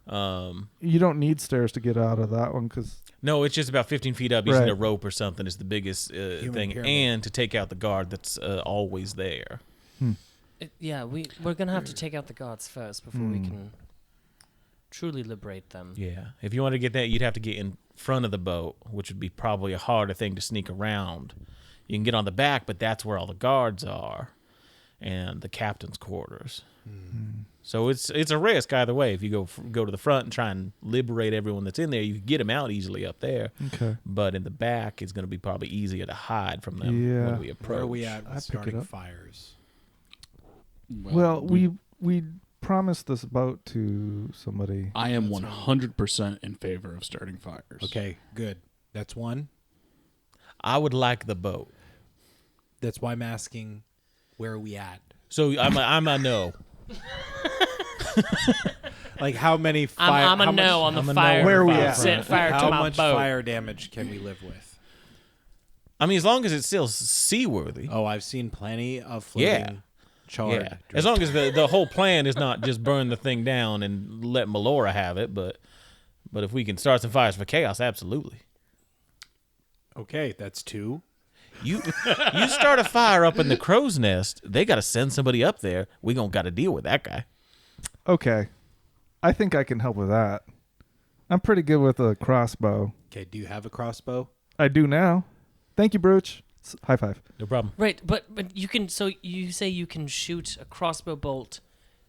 you don't need stairs to get out of that one because... No, it's just about 15 feet up. Using Right. a rope or something is the biggest thing, pyramid. and to take out the guard that's always there. We're gonna have to take out the guards first before we can truly liberate them. Yeah. If you want to get that, you'd have to get in front of the boat, which would be probably a harder thing to sneak around. You can get on the back, but that's where all the guards are and the captain's quarters. So it's a risk either way. If you go to the front and try and liberate everyone that's in there, you can get them out easily up there. Okay. But in the back, it's going to be probably easier to hide from them Yeah. when we approach. Where are we at I pick with it starting up. fires? Well, we promised this boat to somebody. I am 100% in favor of starting fires. Okay, good. That's one. I would like the boat. That's why I'm asking, where are we at? So I'm a no. Like how many fire? I'm a how no much, on the I'm a no fire. on Where are we fire at? Set fire how to my much boat. fire damage can we live with? I mean, as long as it's still seaworthy. Oh, I've seen plenty of floating charred. Yeah. As long as the whole plan is not just burn the thing down and let Melora have it, but if we can start some fires for chaos, absolutely. Okay, that's 2. You start a fire up in the crow's nest, they got to send somebody up there. We gonna got to deal with that guy. Okay. I think I can help with that. I'm pretty good with a crossbow. Okay, do you have a crossbow? I do now. Thank you, Brooch. High five. No problem. Right, but you can. So you say you can shoot a crossbow bolt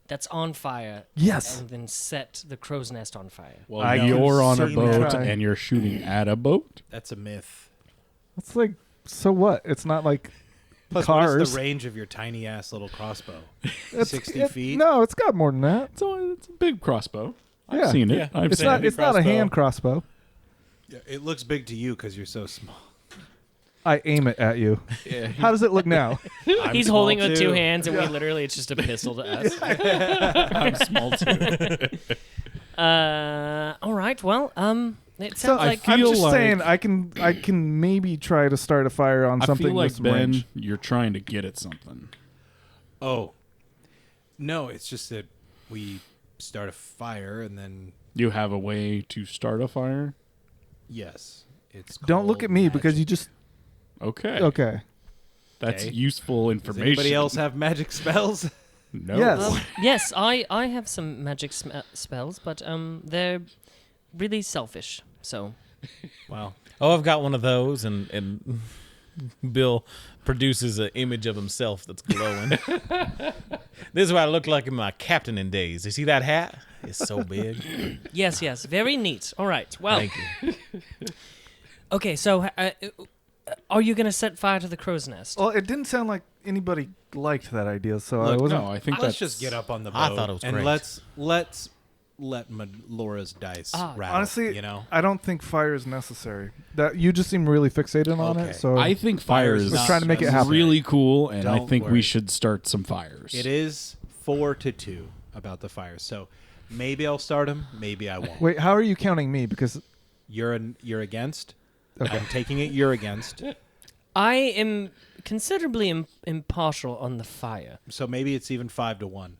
that's on fire. Yes. And then set the crow's nest on fire. Well, I can you're on a certainly boat try. and you're shooting at a boat. That's a myth. It's like, so what? It's not like Plus, cars. what is the range of your tiny ass little crossbow? 60 feet? No, it's got more than that. It's a big crossbow. Yeah. I've seen it. Yeah. I've It's seen not. it. It's not a hand crossbow. Yeah, it looks big to you because you're so small. I aim it at you. Yeah. How does it look now? He's small holding it with too. 2 hands, and we literally, it's just a pistol to us. I'm small too. All right. Well, it So sounds like I'm feel just like- saying, I can maybe try to start a fire on I something feel with like, some Ben, range. you're trying to get at something. Oh. No, it's just that we start a fire and then, You have a way to start a fire? yes. It's Don't look called at me because magic. you just Okay. okay. That's Okay. useful Does information. anybody else have magic spells? No. Yes. yes, I have some magic spells, but they're really selfish. So Wow. Oh, I've got one of those, and Bill produces an image of himself that's glowing. This is what I look like in my captaining days. You see that hat? It's so big. yes, very neat. All right. Well, Thank you. Okay, so are you gonna set fire to the crow's nest? Well, it didn't sound like anybody liked that idea, so I Look, wasn't. No, I think Let's that's just get up on the boat. I thought it was and great. let's let Laura's dice rattle. Honestly, you know. I don't think fire is necessary. That you just seem really fixated on Okay. it. So I think fire is not trying to make it happen. really cool, and I Don't think worry. we should start some fires. It is 4-2 about the fires. So maybe I'll start them. Maybe I won't. wait. How are you counting me? Because You're against. Okay. I'm taking it. You're against. I am considerably impartial on the fire. So maybe it's even 5-1.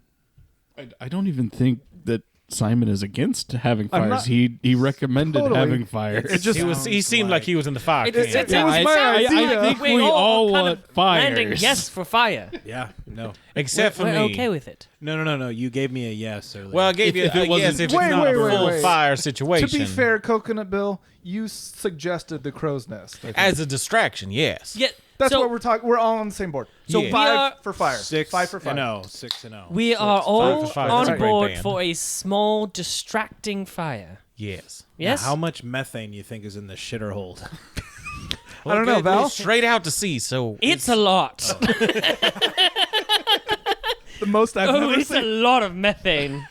I don't even think that Simon is against having I'm fires. not- He recommended Totally. having fires. It just- He seemed like he was in the fire. It camp. sounds- was it my sounds idea. I think we we're all kind want of fires. landing yes for fire. Yeah. No. Except for We're me. okay with it. No. You gave me a yes earlier. Well, I gave you If it a yes wasn't- if Wait, it's not wait, a wait, full wait. fire to situation. be fair, Coconut Bill, you suggested the crow's nest. I think. As a distraction, yes. Yeah, That's so what we're talking. We're all on the same board. So Yeah. 5 We are- for fire. 6 for fire. 0. 6-0. we are all for five. on That's a great board band. for a small distracting fire. Yes. Yes. Now, how much methane you think is in the shitter hold? I don't know, Okay, Val. Straight out to sea, so It's a lot. The most I've Oh, ever it's a seen. lot of methane.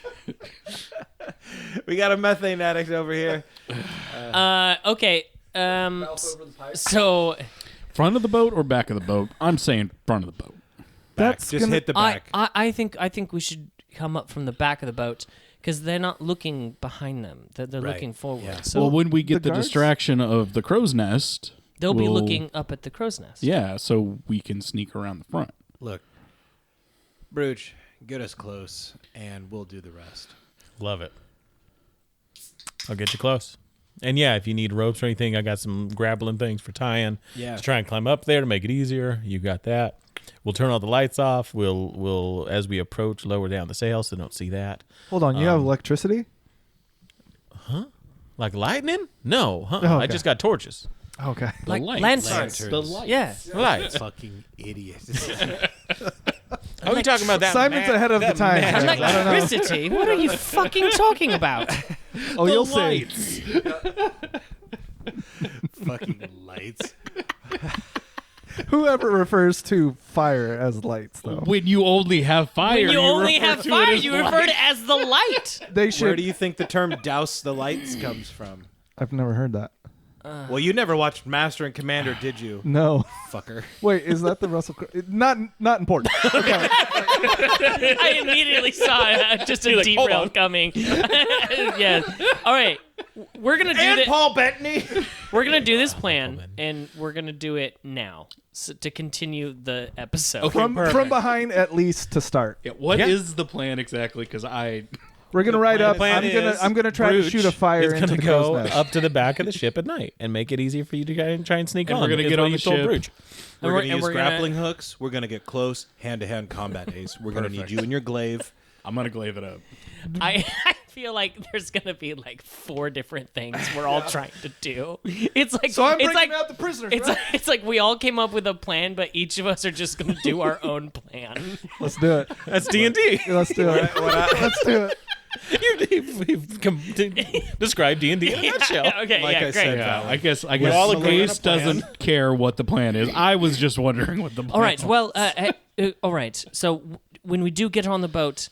We got a methane addict over here. Okay. So Front of the boat or back of the boat? I'm saying front of the boat. Back. That's Just gonna- hit the I back. I think we should come up from the back of the boat because they're not looking behind them. They're Right. looking forward. Yeah. So Well, when we get the the guards? distraction of the crow's nest, they'll be we'll- looking up at the crow's nest. Yeah, so we can sneak around the front. Look, Brooch, get us close, and we'll do the rest. love it. I'll get you close. And yeah, if you need ropes or anything, I got some grappling things for tying. Yeah. To try and climb up there to make it easier. You got that. We'll turn all the lights off. We'll as we approach, lower down the sails so they don't see that. Hold on. You have electricity? Like lightning? No, Oh, I okay. just got torches. Okay. Like lights. lanterns. Lanterns. The lights. Yeah. Lights. Fucking idiot. Are we talking about that? Simon's ahead of the time. magic I don't know. Electricity? What are you fucking talking about? Oh, you'll see. lights. Fucking lights. Whoever refers to fire as lights, though, When you only have fire, When you only refer have to it fire, as you light. refer to it as the light. they Where should. do you think the term "douse the lights" comes from? I've never heard that. Well, you never watched Master and Commander, did you, No. fucker? Wait, is that the Russell Crowe? Not important. Okay. I immediately saw just a derail coming. Yeah. All right. We're gonna do this. Paul Bettany. We're gonna do this plan, and we're gonna do it now to continue the episode. From behind, at least to start. Yeah, what Yeah. is the plan exactly? Because We're gonna ride up. plan I'm gonna try to Brooch shoot a fire is into gonna the crow's go nest. up to the back of the ship at night and make it easier for you to try and sneak And on. we're gonna is get what on you the told ship. Brooch. We're we're- going to and use we're gonna- grappling hooks. We're going to get close, hand-to-hand combat, Ace. We're going to need you and your glaive. I'm gonna glaive it up. I feel like there's gonna be like 4 different things we're all trying to do. It's like So I'm it's bringing like out the prisoners. it's right? like, it's like we all came up with a plan, but each of us are just gonna do our own plan. Let's do it. That's D&D. Let's do it. Let's do it. You've described D&D in a nutshell. Okay, Like yeah, I great. said, Yeah, Val. I guess all agree on a Ace plan. doesn't care what the plan is. I was just wondering what the plan All right. was. Well, all right. So when we do get on the boat,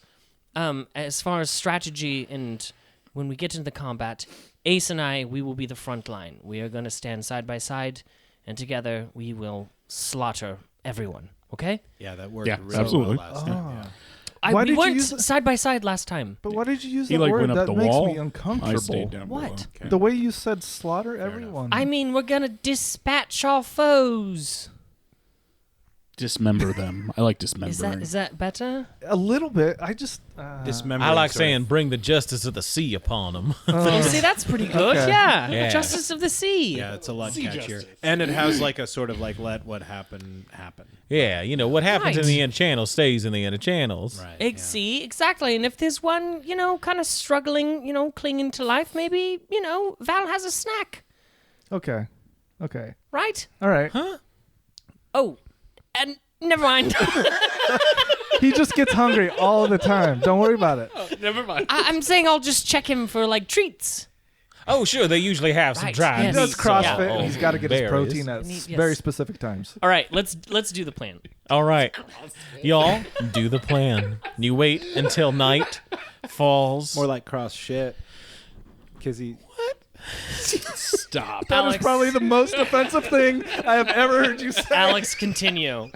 as far as strategy and when we get into the combat, Ace and I, we will be the front line. We are going to stand side by side, and together we will slaughter everyone. Okay? Yeah, that worked Yeah, really absolutely. well last time. Yeah. Why we did you weren't use it? side by side last time. But why did you use He that like word? went up That the makes wall. me I uncomfortable. stayed down What? below. The way you said slaughter everyone. I mean, we're going to dispatch our foes. Dismember them. I like dismembering. Is that better? A little bit. I just. Dismembering I like sort of- saying, bring the justice of the sea upon them. Oh, see, that's pretty good. Okay. Yeah. Yeah. Justice of the Sea. Yeah, it's a lot Sea catchier. justice. And it has like a sort of like let what happen happen. Yeah, you know, what happens in Right. the end channel stays in the end of channels. Right. See, exactly. And if there's one, kind of struggling, clinging to life, maybe, Val has a snack, Okay. Okay. right? All right. Oh, and never mind. He just gets hungry all the time. Don't worry about it. Never mind. I'm saying I'll just check him for, like, treats. Oh, sure. They usually have some Right, dried yes. He does meats CrossFit, on- and he's got to get his berries. protein at Yes. very specific times. All right, let's do the plan. All right, y'all do the plan. You wait until night falls. More like cross shit. Because he. Stop. That is Alex. probably the most offensive thing I have ever heard you say. Alex, continue.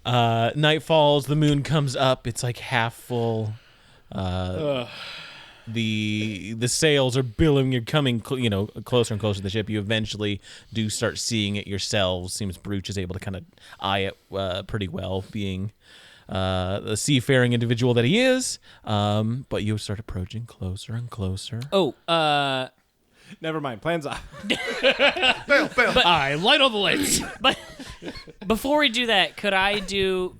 Night falls. The moon comes up. It's like half full. The sails are billowing. You're coming, closer and closer to the ship. You eventually do start seeing it yourselves. Seems Brooch is able to kind of eye it pretty well, being the seafaring individual that he is. But you start approaching closer and closer. Oh, Never mind. Plans off. I light all the lights. but before we do that, could I do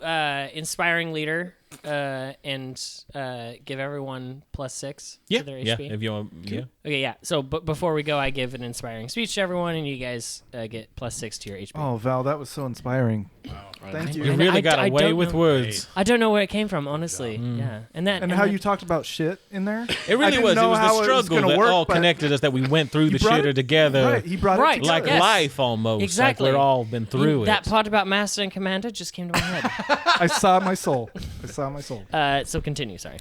inspiring leader and give everyone +6 to their yeah. HP? If you want, yeah. Okay, yeah. So, but before we go, I give an inspiring speech to everyone, and you guys get +6 to your HP. Oh, Val, that was so inspiring. Thank You you. really I got away don't with know. words. I don't know where it came from, honestly. Yeah, and And how you talked about shit in there? It I really didn't was. It know was how the it was struggle gonna that work, all but connected us, that we went through the brought shitter it- together. Right, he brought Right, it Like together. yes. life almost. Exactly. Like we're all been through it. That part about Master and Commander just came to my head. I saw my soul. I saw my soul. So continue. Sorry.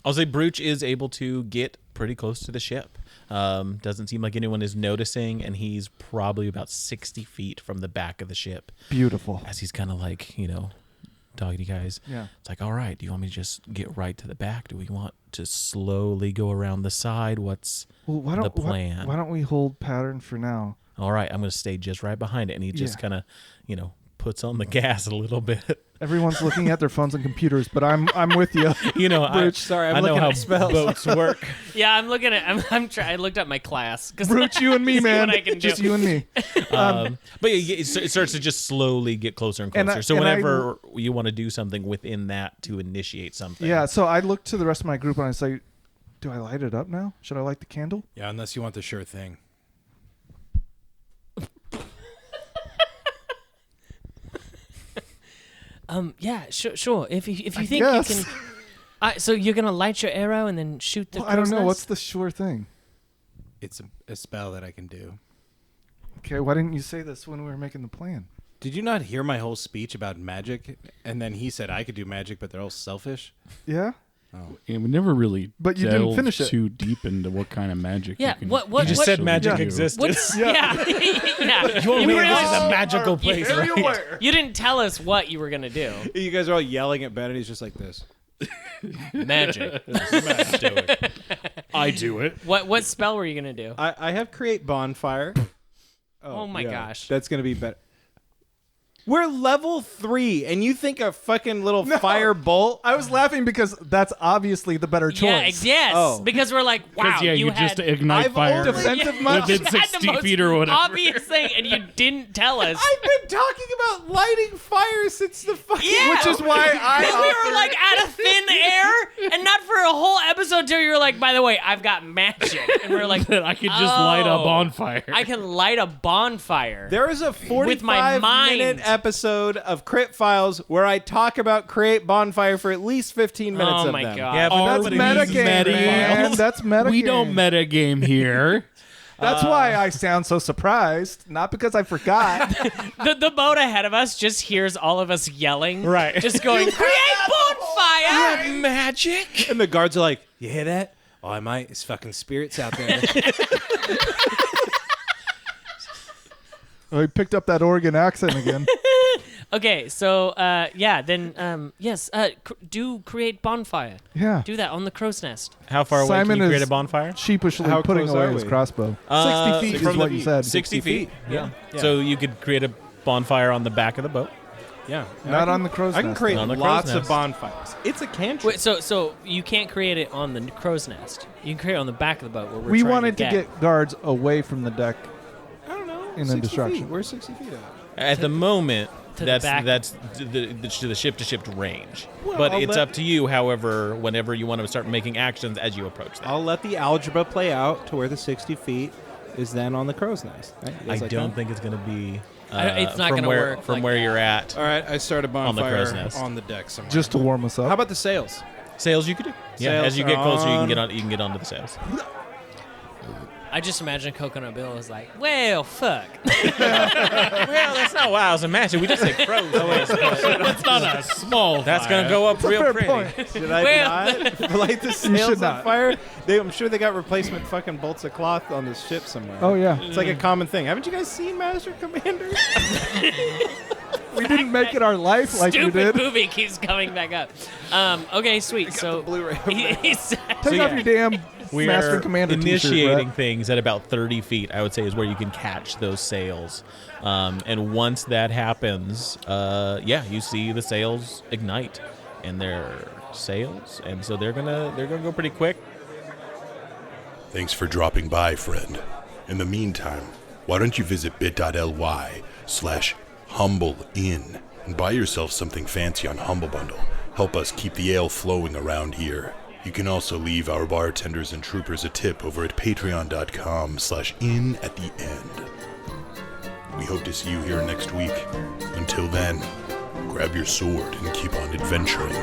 I'll say Brooch is able to get pretty close to the ship. Doesn't seem like anyone is noticing, and he's probably about 60 feet from the back of the ship Beautiful. as he's kind of like, talking to you guys. Yeah. It's like, all right, do you want me to just get right to the back? Do we want to slowly go around the side? What's Well, why the don't plan? Why don't we hold pattern for now? All right, I'm going to stay just right behind it. And he just Yeah. kind of, puts on the gas a little bit. Everyone's looking at their phones and computers, but I'm with you. I, Sorry, I'm I know looking how at spells. boats work. Yeah, I'm looking at. I looked up my class. Brooch, you and me, See man. what I can do. Just you and me. But yeah, it starts to just slowly get closer and And closer. I- So and I- whenever you want to do something within that to initiate something. Yeah, so I look to the rest of my group and I say, do I light it up now? Should I light the candle? Yeah, unless you want the sure thing. Yeah, sure. If you I think guess. you can. So you're gonna light your arrow and then shoot the. Well, I don't crow's know. nest? What's the sure thing? It's a spell that I can do. Okay, why didn't you say this when we were making the plan? Did you not hear my whole speech about magic? And then he said I could do magic, but they're all selfish. Yeah? And we never really But you didn't delved finish it. too deep into what kind of magic. Yeah, you can what- You just what- said magic Yeah. existed. What's yeah? yeah. You want me to- really- this is a magical place, Very right? aware. You didn't tell us what you were gonna do. You guys are all yelling at Ben, and he's just like this. Magic. I do it. What spell were you gonna do? I have create bonfire. Oh my gosh. That's gonna be better. We're level 3, and you think a fucking little fire bolt? I was laughing because that's obviously the better choice. Yes. Oh. Because we're like, wow, Because you had just ignite I've fire. only- Defensive you much? within had the 60 most feet or whatever. obvious thing, and you didn't tell us. I've been talking about lighting fire since the fucking. Yeah. Which is why But we I were like out of thin air, and not for a whole episode till you were like, by the way, I've got magic. And we are like, that I could just light a oh, bonfire. I can light a bonfire. There is a With my 45-minute mind. episode of Crit Files where I talk about create bonfire for at least 15 minutes Oh of my them. God. Yeah, but that's nobody metagame, man. files. That's metagame. we don't metagame here. That's why I sound so surprised. Not because I forgot. The boat ahead of us just hears all of us yelling. Right. Just going, create bonfire! magic. And the guards are like, you hear that? Oh, I might. It's fucking spirits out there. I picked up that Oregon accent again. Okay, so, then, yes, do create bonfire. Yeah. Do that on the crow's nest. How far away Simon can you create is- a bonfire? Sheepishly How putting close away are his we? crossbow. 60 feet is from what the- you said. 60 feet. Yeah. So you could create a bonfire on the back of the boat. Yeah. Not on the crow's I can nest, create though. On the crow's lots of nest. bonfires. It's a cantrip. Wait, so you can't create it on the crow's nest. You can create it on the back of the boat where we're We trying wanted to get. get guards away from the deck. I don't know. In 60 a distraction. Feet. We're 60 feet out. At the moment, to the back. that's the ship-to-ship range. Well, but I'll it's let- up to you, however, whenever you want to start making actions as you approach that. I'll let the algebra play out to where the 60 feet is then on the crow's nest. Right? You I guys like don't that? think it's going to be It's not from gonna where, work from like where that. you're at. All right, I start a the bonfire crow's nest. on the deck somewhere. Just to warm us up. How about the sails? Sails you could do. Yeah, Sails as you get are closer, you can on. get on. You can get onto the sails. I just imagine Coconut Bill was like, well, fuck. Well, that's not why I was imagining. We just said crows. That's not a small. That's going to go up real Fair pretty. point. Should I Well- not light the should sails on not. fire? I'm sure they got replacement fucking bolts of cloth on this ship somewhere. Oh yeah, It's like a common thing. Haven't you guys seen Master Commander? we didn't make it our life like you Stupid did. movie keeps coming back up. Okay, sweet. So Blu-ray over there. he's Take off your damn We Master are Commander initiating t-shirt, things at about 30 feet, I would say, is where you can catch those sails. And once that happens, you see the sails ignite, and they're sails, and so they're gonna go pretty quick. Thanks for dropping by, friend. In the meantime, why don't you visit bit.ly/humbleinn and buy yourself something fancy on Humble Bundle. Help us keep the ale flowing around here. You can also leave our bartenders and troopers a tip over at patreon.com/in at the end. We hope to see you here next week. Until then, grab your sword and keep on adventuring.